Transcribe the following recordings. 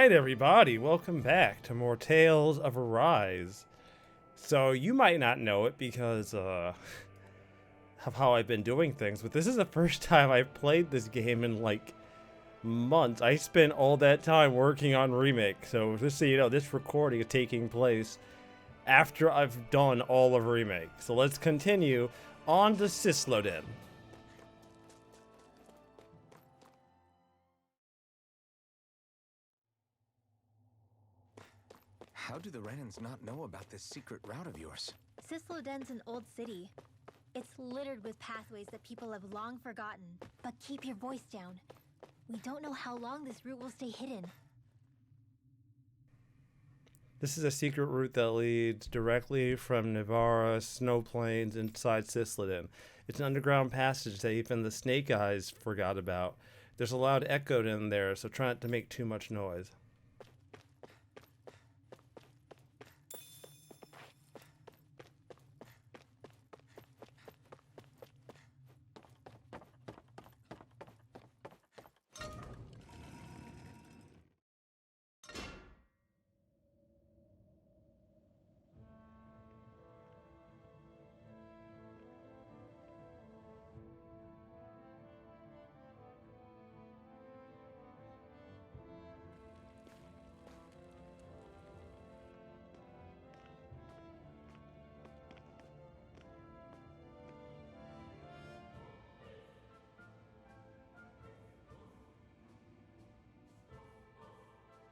Alright everybody, welcome back to more Tales of Arise. So you might not know it because of how I've been doing things, but this is the first time I've played this game in like months. I spent all that time working on Remake, so just so you know, this recording is taking place after I've done all of Remake. So let's continue on to Cysloden. How do the Renans not know about this secret route of yours? Cysloden's an old city. It's littered with pathways that people have long forgotten. But keep your voice down. We don't know how long this route will stay hidden. This is a secret route that leads directly from Nivara snow plains inside Cysloden. It's an underground passage that even the Snake Eyes forgot about. There's a loud echo in there, so try not to make too much noise.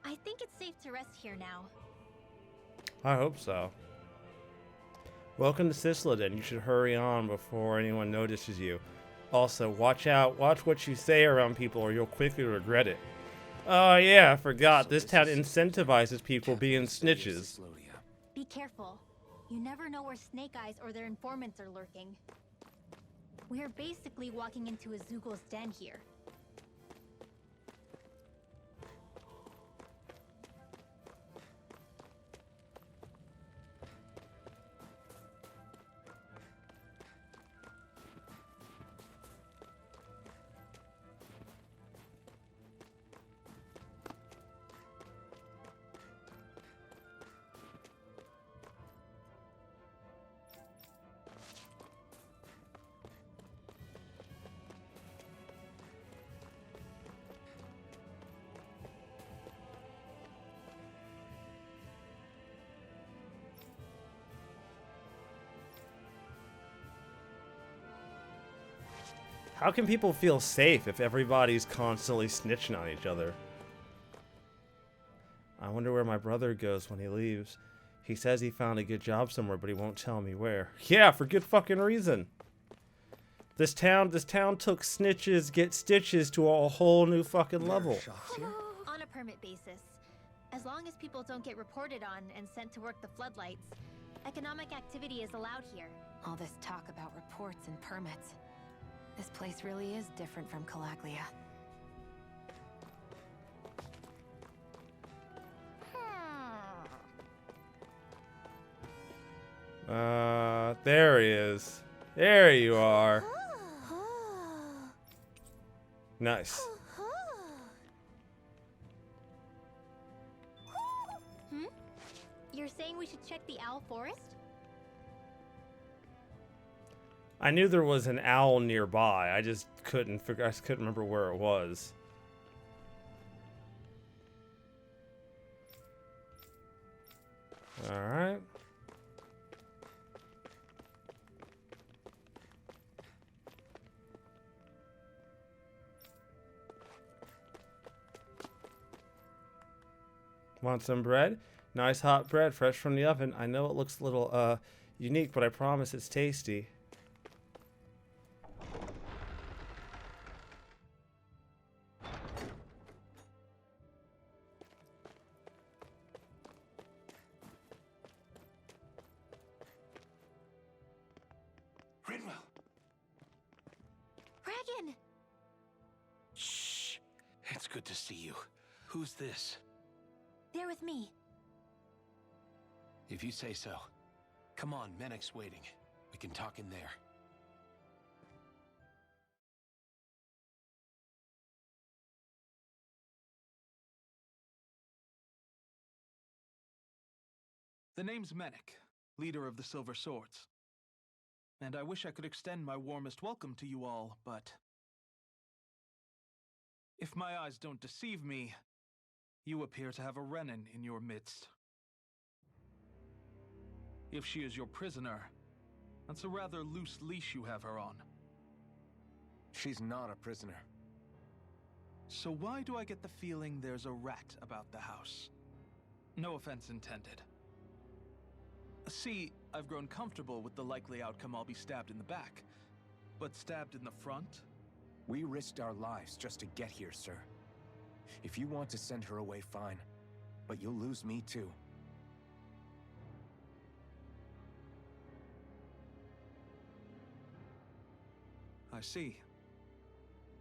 I think it's safe to rest here now. I hope so. Welcome to Cysloden. You should hurry on before anyone notices you. Also, watch out. Watch what you say around people or you'll quickly regret it. Oh yeah, I forgot. So this this town is incentivizes people being snitches. Be careful. You never know where Snake Eyes or their informants are lurking. We are basically walking into a Zoogl's den here. How can people feel safe if everybody's constantly snitching on each other? I wonder where my brother goes when he leaves. He says he found a good job somewhere, but he won't tell me where. Yeah, for good fucking reason. This town took snitches get stitches to a whole new fucking level. On a permit basis. As long as people don't get reported on and sent to work the floodlights, economic activity is allowed here. All this talk about reports and permits. This place really is different from Calaglia. There he is. There you are. Nice. You're saying we should check the Owl Forest? I knew there was an owl nearby. I just couldn't remember where it was. All right. Want some bread? Nice hot bread, fresh from the oven. I know it looks a little unique, but I promise it's tasty. Rinwell! Regan! Shh! It's good to see you. Who's this? They're with me. If you say so. Come on, Menek's waiting. We can talk in there. The name's Menek, leader of the Silver Swords. And I wish I could extend my warmest welcome to you all, but if my eyes don't deceive me, you appear to have a Renin in your midst. If she is your prisoner, that's a rather loose leash you have her on. She's not a prisoner. So why do I get the feeling there's a rat about the house? No offense intended. See, I've grown comfortable with the likely outcome I'll be stabbed in the back. But stabbed in the front? We risked our lives just to get here, sir. If you want to send her away, fine. But you'll lose me too. I see.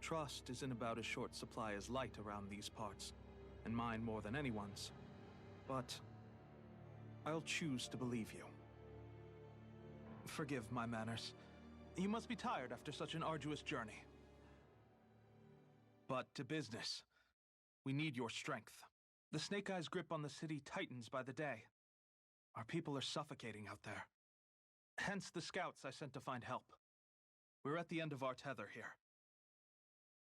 Trust isn't about as short supply as light around these parts, and mine more than anyone's. But I'll choose to believe you. Forgive my manners. You must be tired after such an arduous journey. But to business. We need your strength. The Snake Eyes' grip on the city tightens by the day. Our people are suffocating out there. Hence the scouts I sent to find help. We're at the end of our tether here.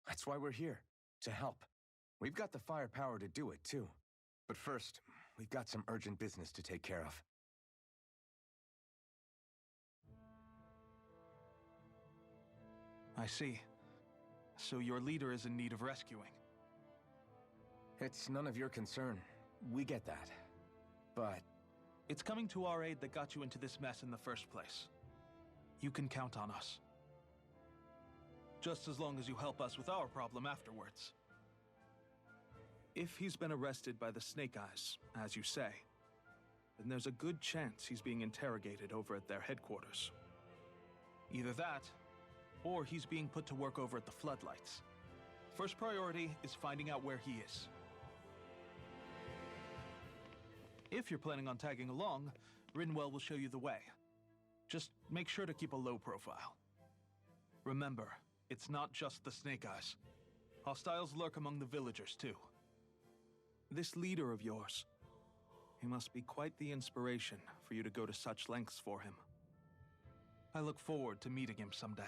That's why we're here, to help. We've got the firepower to do it, too. But first, we've got some urgent business to take care of. I see. So your leader is in need of rescuing. It's none of your concern. We get that. But it's coming to our aid that got you into this mess in the first place. You can count on us. Just as long as you help us with our problem afterwards. If he's been arrested by the Snake Eyes, as you say, then there's a good chance he's being interrogated over at their headquarters. Either that, or he's being put to work over at the Floodlights. First priority is finding out where he is. If you're planning on tagging along, Rinwell will show you the way. Just make sure to keep a low profile. Remember, it's not just the Snake Eyes. Hostiles lurk among the villagers, too. This leader of yours, he must be quite the inspiration for you to go to such lengths for him. I look forward to meeting him someday.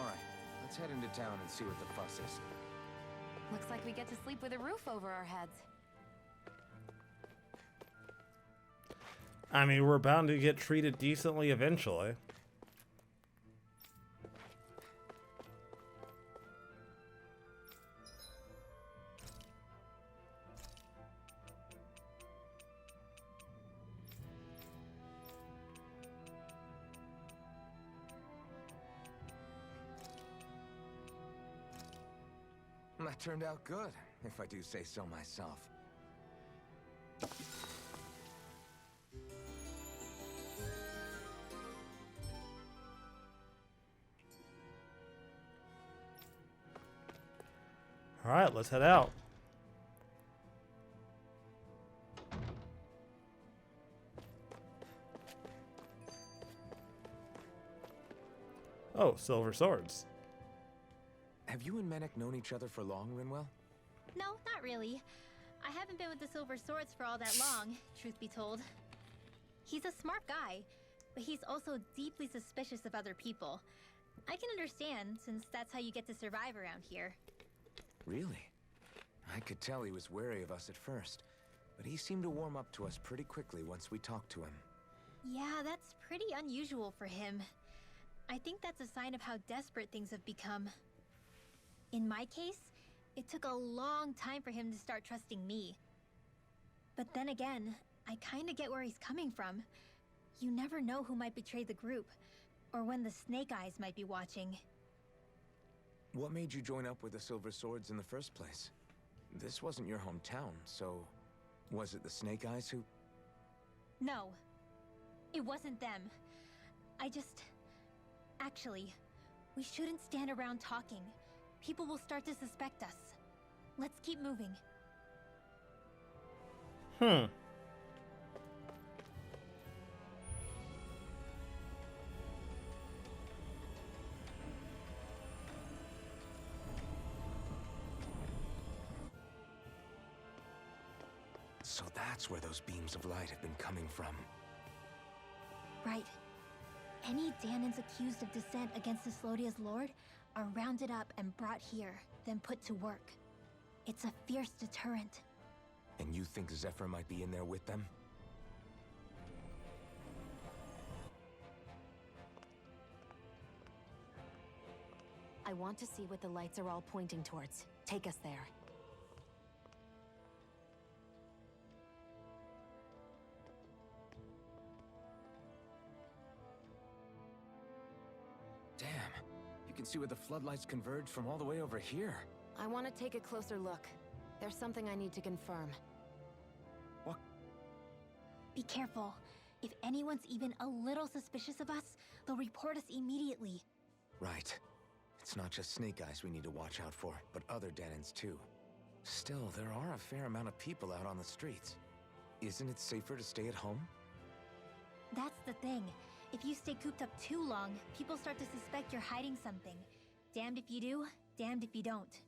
all right, let's head into town and see what the fuss is. Looks like we get to sleep with a roof over our heads. I mean, we're bound to get treated decently eventually. That turned out good, if I do say so myself. All right, let's head out. Oh, silver swords. Have you and Menek known each other for long, Rinwell? No, not really. I haven't been with the Silver Swords for all that long, truth be told. He's a smart guy, but he's also deeply suspicious of other people. I can understand, since that's how you get to survive around here. Really? I could tell he was wary of us at first, but he seemed to warm up to us pretty quickly once we talked to him. Yeah, that's pretty unusual for him. I think that's a sign of how desperate things have become. In my case, it took a long time for him to start trusting me. But then again, I kinda get where he's coming from. You never know who might betray the group, or when the Snake Eyes might be watching. What made you join up with the Silver Swords in the first place? This wasn't your hometown, so Was it the Snake Eyes who... No, it wasn't them. Actually, we shouldn't stand around talking. People will start to suspect us. Let's keep moving. So that's where those beams of light have been coming from. Right. Any Danans accused of dissent against Cyslodia's lord are rounded up and brought here, then put to work. It's a fierce deterrent. And you think Zephyr might be in there with them? I want to see what the lights are all pointing towards. Take us there. Damn, you can see where the floodlights converge from all the way over here. I want to take a closer look. There's something I need to confirm. What? Be careful. If anyone's even a little suspicious of us, they'll report us immediately. Right. It's not just Snake Eyes we need to watch out for, but other Danans too. Still, there are a fair amount of people out on the streets. Isn't it safer to stay at home? That's the thing. If you stay cooped up too long, people start to suspect you're hiding something. Damned if you do, damned if you don't.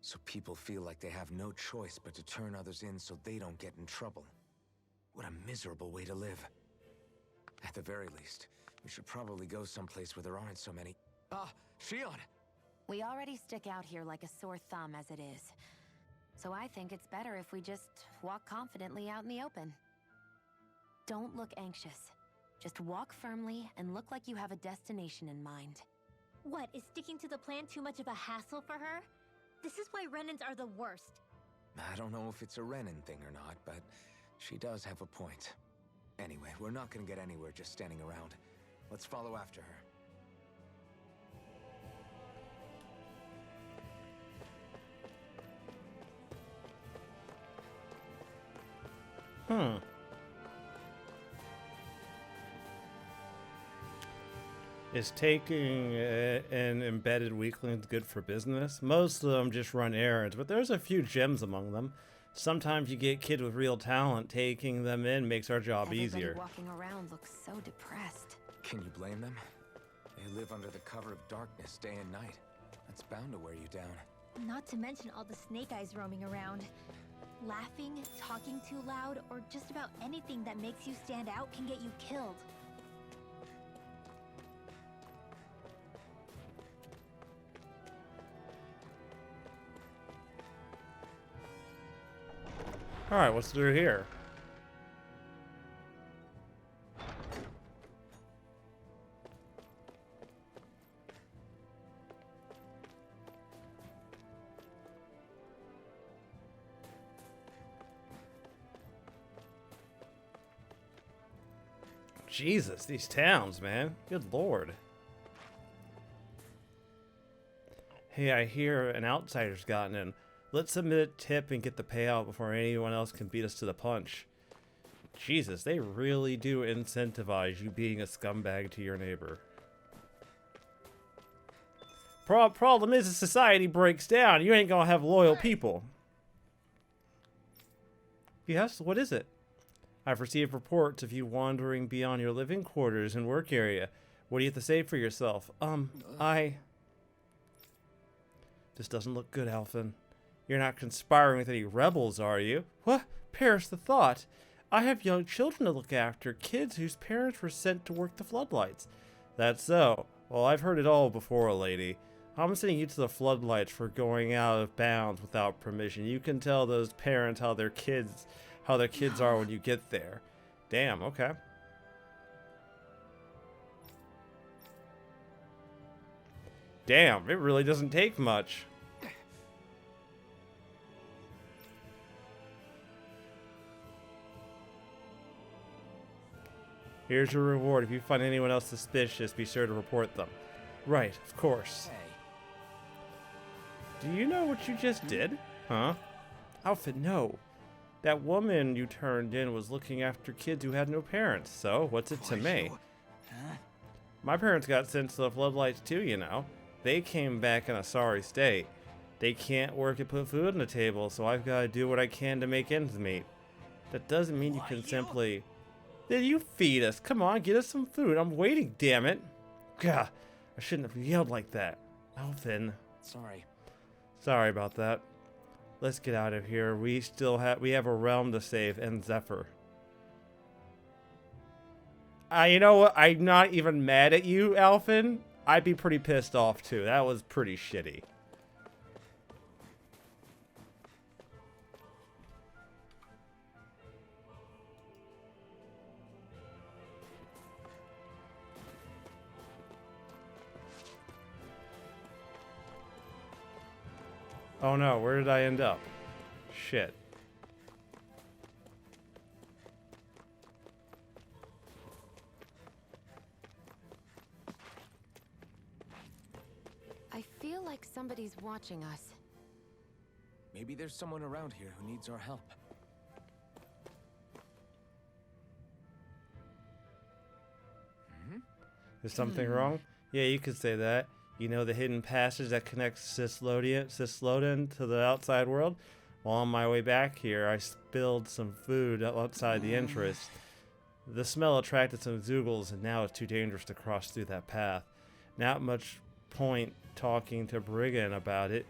So people feel like they have no choice but to turn others in so they don't get in trouble. What a miserable way to live. At the very least, we should probably go someplace where there aren't so many... Shion! We already stick out here like a sore thumb as it is. So I think it's better if we just walk confidently out in the open. Don't look anxious. Just walk firmly and look like you have a destination in mind. What, is sticking to the plan too much of a hassle for her? This is why Renans are the worst. I don't know if it's a Renan thing or not, but she does have a point. Anyway, we're not gonna get anywhere just standing around. Let's follow after her. Is taking an embedded weakling good for business? Most of them just run errands, but there's a few gems among them. Sometimes you get kids with real talent. Taking them in makes our job easier. Everybody walking around looks so depressed. Can you blame them? They live under the cover of darkness day and night. That's bound to wear you down. Not to mention all the Snake Eyes roaming around. Laughing, talking too loud, or just about anything that makes you stand out can get you killed. Alright, what's through here? Jesus, these towns, man. Good lord. Hey, I hear an outsider's gotten in. Let's submit a tip and get the payout before anyone else can beat us to the punch. Jesus, they really do incentivize you being a scumbag to your neighbor. Problem is, if society breaks down, you ain't gonna have loyal people. Yes, what is it? I've received reports of you wandering beyond your living quarters and work area. What do you have to say for yourself? This doesn't look good, Alphen. You're not conspiring with any rebels, are you? What? Perish the thought. I have young children to look after, kids whose parents were sent to work the floodlights. That's so. Well, I've heard it all before, lady. I'm sending you to the floodlights for going out of bounds without permission. You can tell those parents how their kids are when you get there. Damn, okay. Damn, it really doesn't take much. Here's your reward. If you find anyone else suspicious, be sure to report them. Right, of course. Hey. Do you know what you just did? Huh? Alphen, no. That woman you turned in was looking after kids who had no parents, so what's it to me? Huh? My parents got sent to the floodlights too, you know. They came back in a sorry state. They can't work and put food on the table, so I've got to do what I can to make ends meet. That doesn't mean you can simply... Then you feed us. Come on, get us some food. I'm waiting, damn it. Gah, I shouldn't have yelled like that. Alvin. Sorry. Sorry about that. Let's get out of here. We have a realm to save and Zephyr. You know what? I'm not even mad at you, Alvin. I'd be pretty pissed off too. That was pretty shitty. Oh no, where did I end up? Shit. I feel like somebody's watching us. Maybe there's someone around here who needs our help. Is something wrong? Yeah, you could say that. You know the hidden passage that connects Cysloden to the outside world? Well, on my way back here, I spilled some food outside the entrance. The smell attracted some Zoogles, and now it's too dangerous to cross through that path. Not much point talking to Brigand about it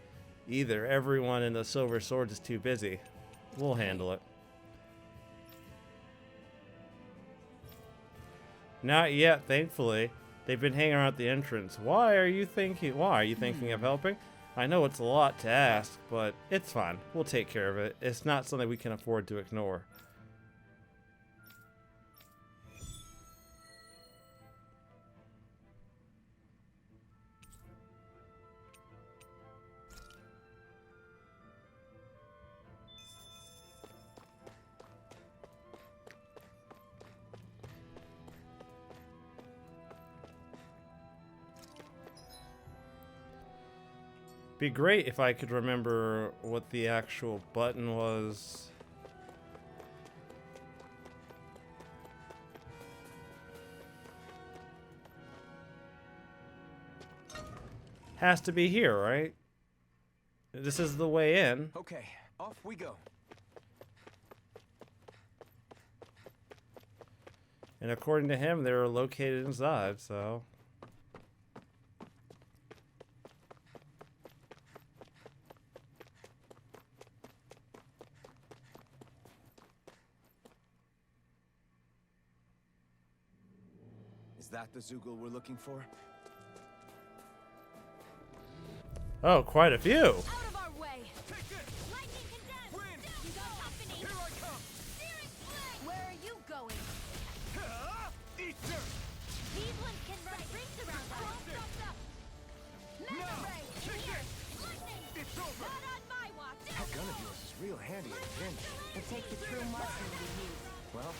either. Everyone in the Silver Swords is too busy. We'll handle it. Not yet, thankfully. They've been hanging around at the entrance. Why are you thinking of helping? I know it's a lot to ask, but it's fine. We'll take care of it. It's not something we can afford to ignore. Be great if I could remember what the actual button was. Has to be here, right? This is the way in. Okay, off we go. And according to him, they were located inside, so... Is that the Zoogle we're looking for? Oh, quite a few. Out of our way! Lightning condensed! Wind! You got company! Here I come! Searing flame! Where are you going? Eat dirt! These ones can run rings around us! All stuffed up! Mega Now! ray! Kick Here! it! Lightning! It's over! Not on my watch! That gun of yours is real handy in a pinch. It takes a true marksman to use. Well,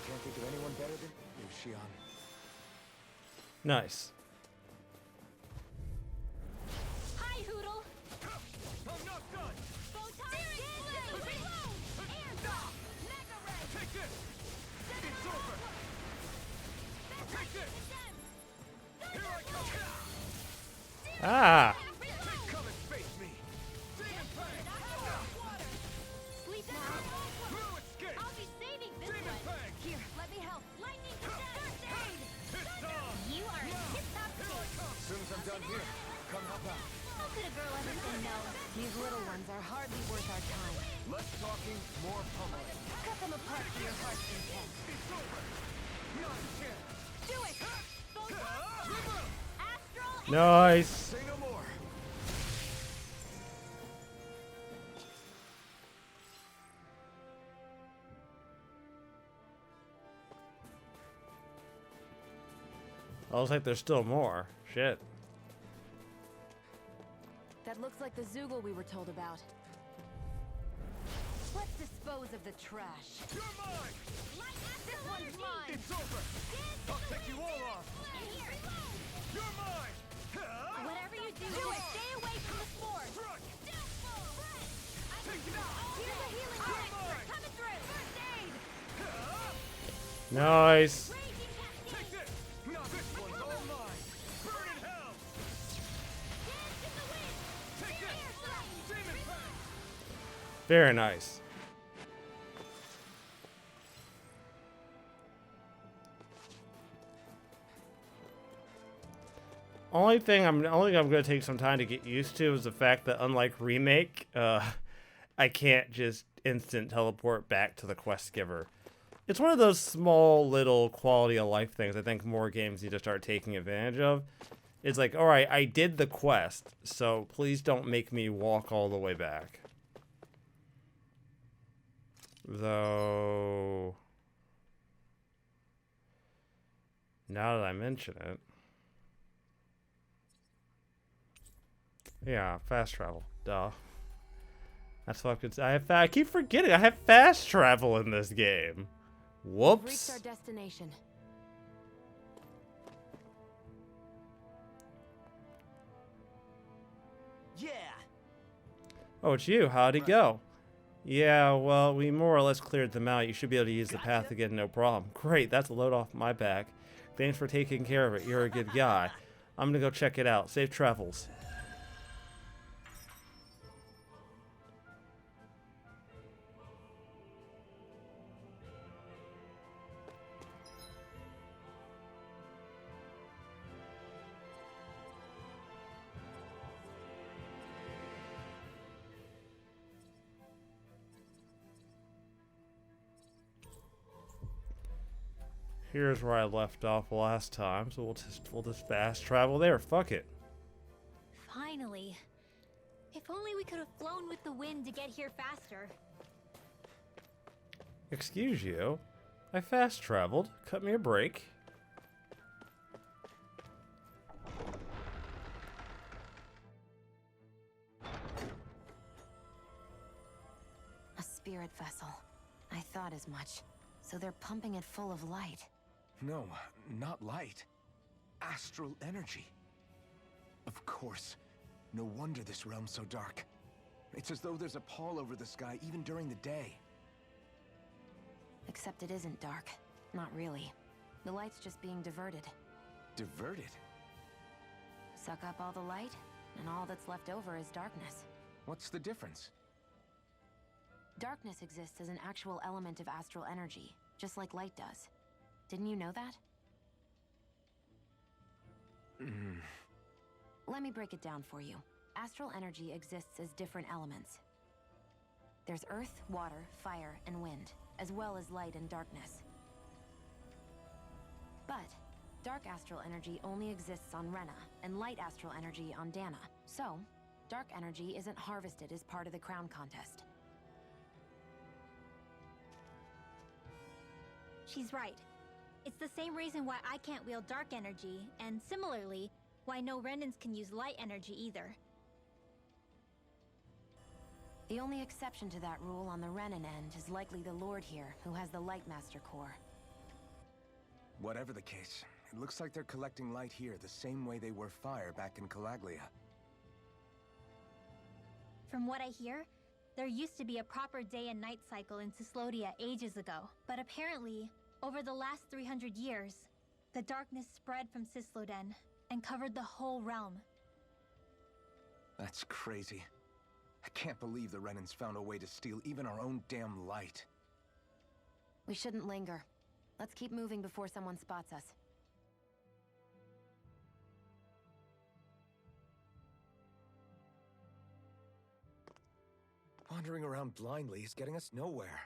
can't think of anyone better than you, Shion. Nice. Hi, Hoodle! I'm not done! Photon flame! Reload! Air drop! Mega ray! Take this! It's over! Take this! Here I come! Ah! Come and face me! Demon Fang! Sleep now! Through escape! I'll be saving this Demon one! Fang! Here, let me help! Lightning condensed! First aid! It's on! You are in tip-top shape! As soon as I'm done here, come help out. How could a girl ever say no? These little ones are hardly worth our time. Less talking, more pummeling. Cut them apart for your heart's content. It's over! Not a chance! Do it! Photon! Astral! Nice. Say no more. Oh, looks like there's still more. Shit. That looks like the Zoogle we were told about. Let's dispose of the trash. You're mine! This one's mine! It's over! I'll take you all on! You're mine! Whatever you do, stay away from the spores! Strike! Take it out! Here's a healing You're trick! mine! Coming Nice. Take this! Now this one's all mine! Burn in hell! Take this! Demon Fang! Very nice. Only thing I'm gonna take some time to get used to is the fact that unlike Remake, I can't just instant teleport back to the quest giver. It's one of those small little quality of life things I think more games need to start taking advantage of. It's like, alright, I did the quest, so please don't make me walk all the way back. Though, now that I mention it, yeah, fast travel. Duh. That's fucking. I keep forgetting I have fast travel in this game. We've reached Whoops. our destination. Yeah! Oh, it's you. How'd it go? Yeah, well, we more or less cleared them out. You should be able to use the path again, no problem. Great, that's a load off my back. Thanks for taking care of it. You're a good guy. I'm gonna go check it out. Safe travels. Here's where I left off last time, so we'll just fast travel there. Fuck it. Finally. If only we could have flown with the wind to get here faster. Excuse you. I fast traveled. Cut me a break. A spirit vessel. I thought as much. So they're pumping it full of light. No, not light. Astral energy. Of course. No wonder this realm's so dark. It's as though there's a pall over the sky even during the day. Except it isn't dark. Not really. The light's just being diverted. Diverted? Suck up all the light, and all that's left over is darkness. What's the difference? Darkness exists as an actual element of astral energy, just like light does. Didn't you know that? Let me break it down for you. Astral energy exists as different elements. There's earth, water, fire, and wind, as well as light and darkness. But dark astral energy only exists on Rena, and light astral energy on Dana. So, dark energy isn't harvested as part of the crown contest. She's right. It's the same reason why I can't wield dark energy, and similarly, why no Renans can use light energy either. The only exception to that rule on the Renan end is likely the Lord here, who has the Light Master core. Whatever the case, it looks like they're collecting light here the same way they were fire back in Calaglia. From what I hear, there used to be a proper day and night cycle in Cyslodia ages ago. But apparently, over the last 300 years, the darkness spread from Cysloden and covered the whole realm. That's crazy. I can't believe the Renans found a way to steal even our own damn light. We shouldn't linger. Let's keep moving before someone spots us. Wandering around blindly is getting us nowhere.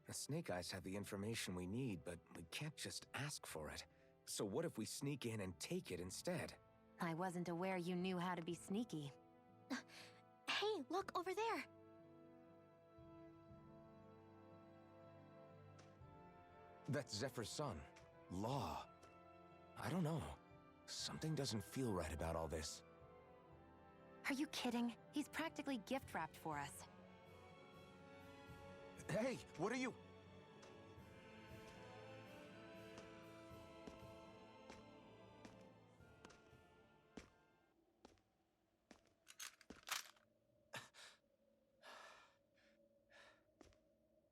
The Snake Eyes have the information we need, but we can't just ask for it. So what if we sneak in and take it instead? I wasn't aware you knew how to be sneaky. Hey, look over there! That's Zephyr's son, Law. I don't know. Something doesn't feel right about all this. Are you kidding? He's practically gift-wrapped for us. Hey, what are you?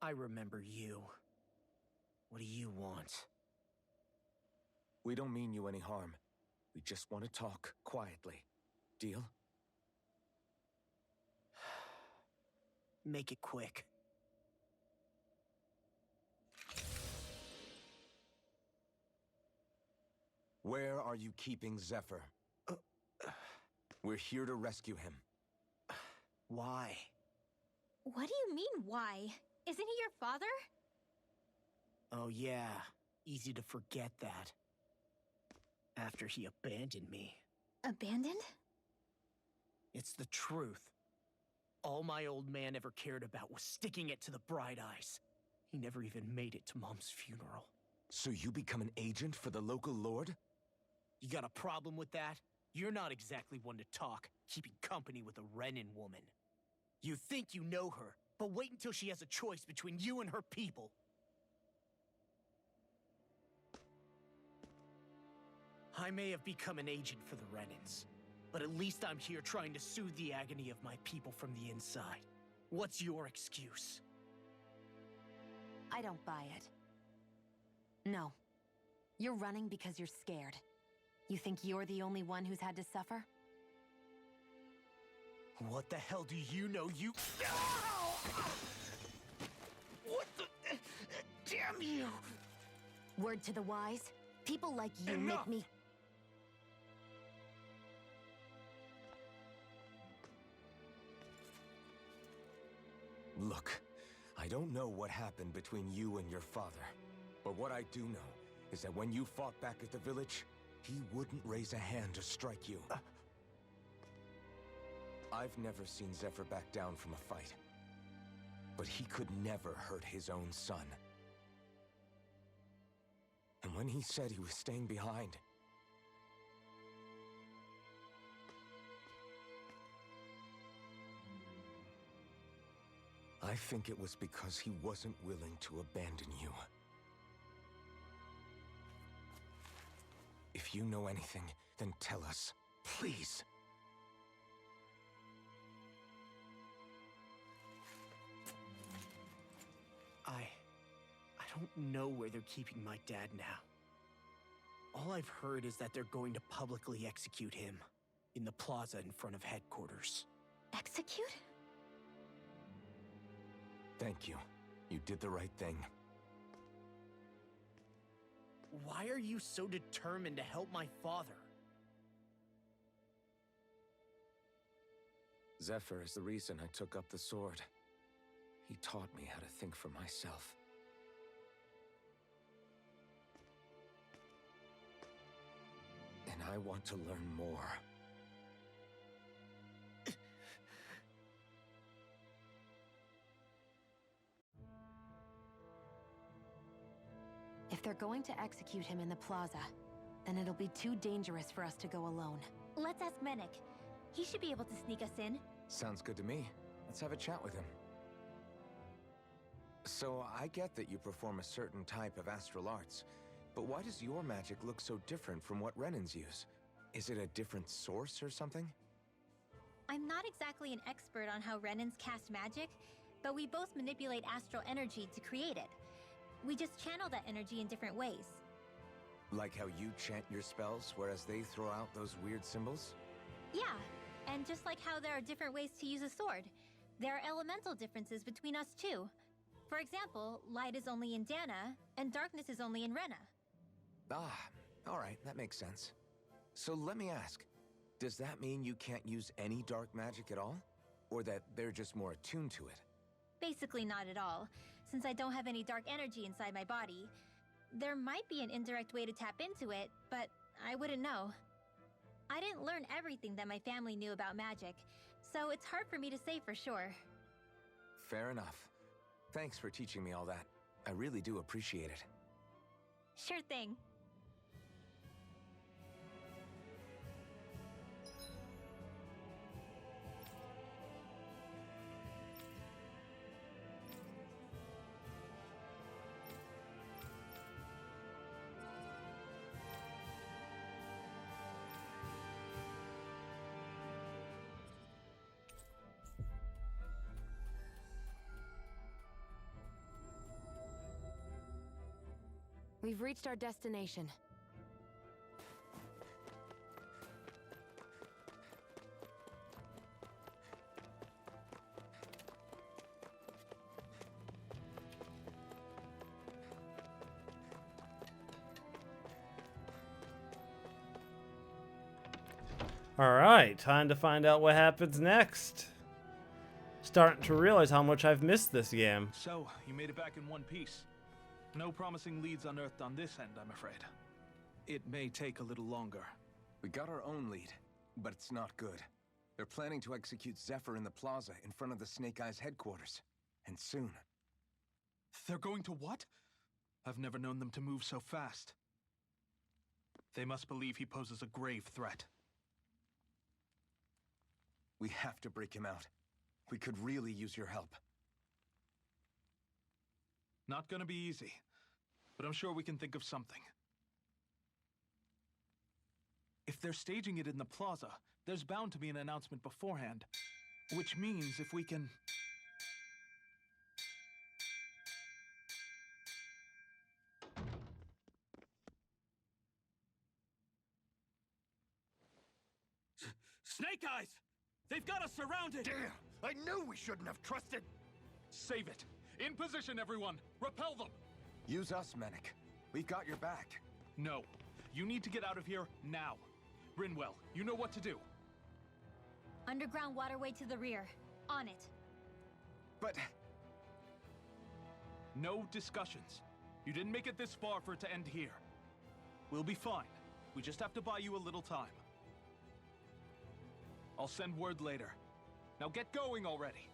I remember you. What do you want? We don't mean you any harm. We just want to talk quietly. Deal? Make it quick. Where are you keeping Zephyr? We're here to rescue him. Why? What do you mean, why? Isn't he your father? Oh yeah, easy to forget that. After he abandoned me. Abandoned? It's the truth. All my old man ever cared about was sticking it to the Bright Eyes. He never even made it to Mom's funeral. So you become an agent for the local lord? You got a problem with that? You're not exactly one to talk, keeping company with a Renin woman. You think you know her, but wait until she has a choice between you and her people. I may have become an agent for the Renins, but at least I'm here trying to soothe the agony of my people from the inside. What's your excuse? I don't buy it. No. You're running because you're scared. You think you're the only one who's had to suffer? What the hell do you know, you... What the... Damn you! Word to the wise, people like you Enough! make me... Look, I don't know what happened between you and your father, but what I do know is that when you fought back at the village, he wouldn't raise a hand to strike you. I've never seen Zephyr back down from a fight, but he could never hurt his own son. And when he said he was staying behind, I think it was because he wasn't willing to abandon you. If you know anything, then tell us, please. I don't know where they're keeping my dad now. All I've heard is that they're going to publicly execute him in the plaza in front of headquarters. Execute? Thank you. You did the right thing. Why are you so determined to help my father? Zephyr is the reason I took up the sword. He taught me how to think for myself. And I want to learn more. If they're going to execute him in the plaza, then it'll be too dangerous for us to go alone. Let's ask Menik. He should be able to sneak us in. Sounds good to me. Let's have a chat with him. So, I get that you perform a certain type of astral arts, but why does your magic look so different from what Renins use? Is it a different source or something? I'm not exactly an expert on how Renins cast magic, but we both manipulate astral energy to create it. We just channel that energy in different ways. Like how you chant your spells, whereas they throw out those weird symbols? Yeah, and just like how there are different ways to use a sword, there are elemental differences between us too. For example, light is only in Dana, and darkness is only in Rena. Ah, alright, that makes sense. So let me ask, does that mean you can't use any dark magic at all? Or that they're just more attuned to it? Basically not at all, since I don't have any dark energy inside my body. There might be an indirect way to tap into it, but I wouldn't know. I didn't learn everything that my family knew about magic, so it's hard for me to say for sure. Fair enough. Thanks for teaching me all that. I really do appreciate it. Sure thing. We've reached our destination. Alright, time to find out what happens next. Starting to realize how much I've missed this game. So, you made it back in one piece. No promising leads unearthed on this end, I'm afraid. It may take a little longer. We got our own lead, but it's not good. They're planning to execute Zephyr in the plaza in front of the Snake Eyes headquarters. And soon. They're going to what? I've never known them to move so fast. They must believe he poses a grave threat. We have to break him out. We could really use your help. Not gonna be easy, but I'm sure we can think of something. If they're staging it in the plaza, there's bound to be an announcement beforehand. Which means if we can... Snake Eyes! They've got us surrounded! Damn! I knew we shouldn't have trusted. Save it! In position, everyone! Repel them! Use us, Mennick. We've got your back. No. You need to get out of here now. Brinwell, you know what to do. Underground waterway to the rear. On it. But... No discussions. You didn't make it this far for it to end here. We'll be fine. We just have to buy you a little time. I'll send word later. Now get going already.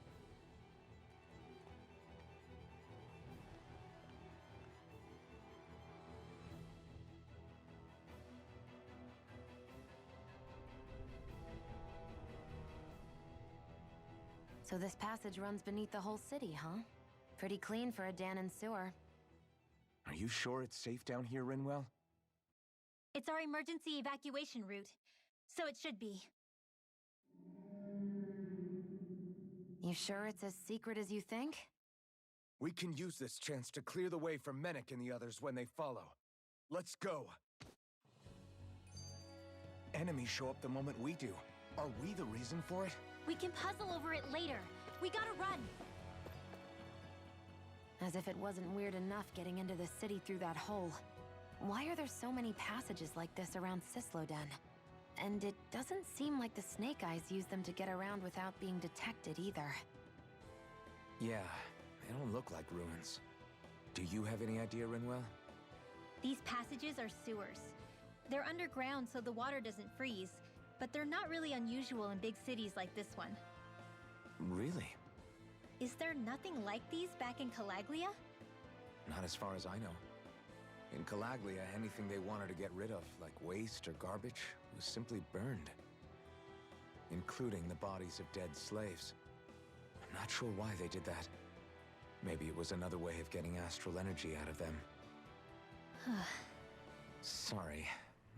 So this passage runs beneath the whole city, huh? Pretty clean for a Danon sewer. Are you sure it's safe down here, Rinwell? It's our emergency evacuation route, so it should be. You sure it's as secret as you think? We can use this chance to clear the way for Mennick and the others when they follow. Let's go. Enemies show up the moment we do. Are we the reason for it? We can puzzle over it later. We gotta run. As if it wasn't weird enough getting into the city through that hole. Why are there so many passages like this around Cysloden? And it doesn't seem like the Snake Eyes use them to get around without being detected either. Yeah, they don't look like ruins. Do you have any idea, Rinwell? These passages are sewers. They're underground so the water doesn't freeze, but they're not really unusual in big cities like this one. Really? Is there nothing like these back in Calaglia? Not as far as I know. In Calaglia, anything they wanted to get rid of, like waste or garbage, was simply burned. Including the bodies of dead slaves. I'm not sure why they did that. Maybe it was another way of getting astral energy out of them. Sorry,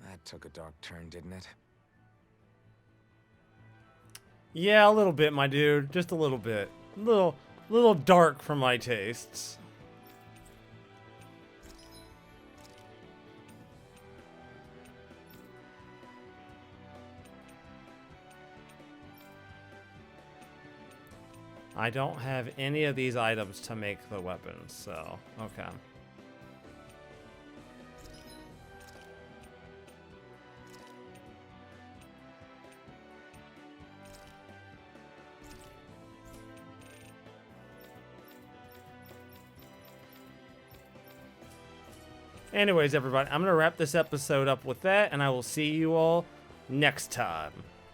that took a dark turn, didn't it? Yeah, a little bit, my dude. Just a little bit. Little dark for my tastes. I don't have any of these items to make the weapons, so okay. Anyways, everybody, I'm going to wrap this episode up with that, and I will see you all next time.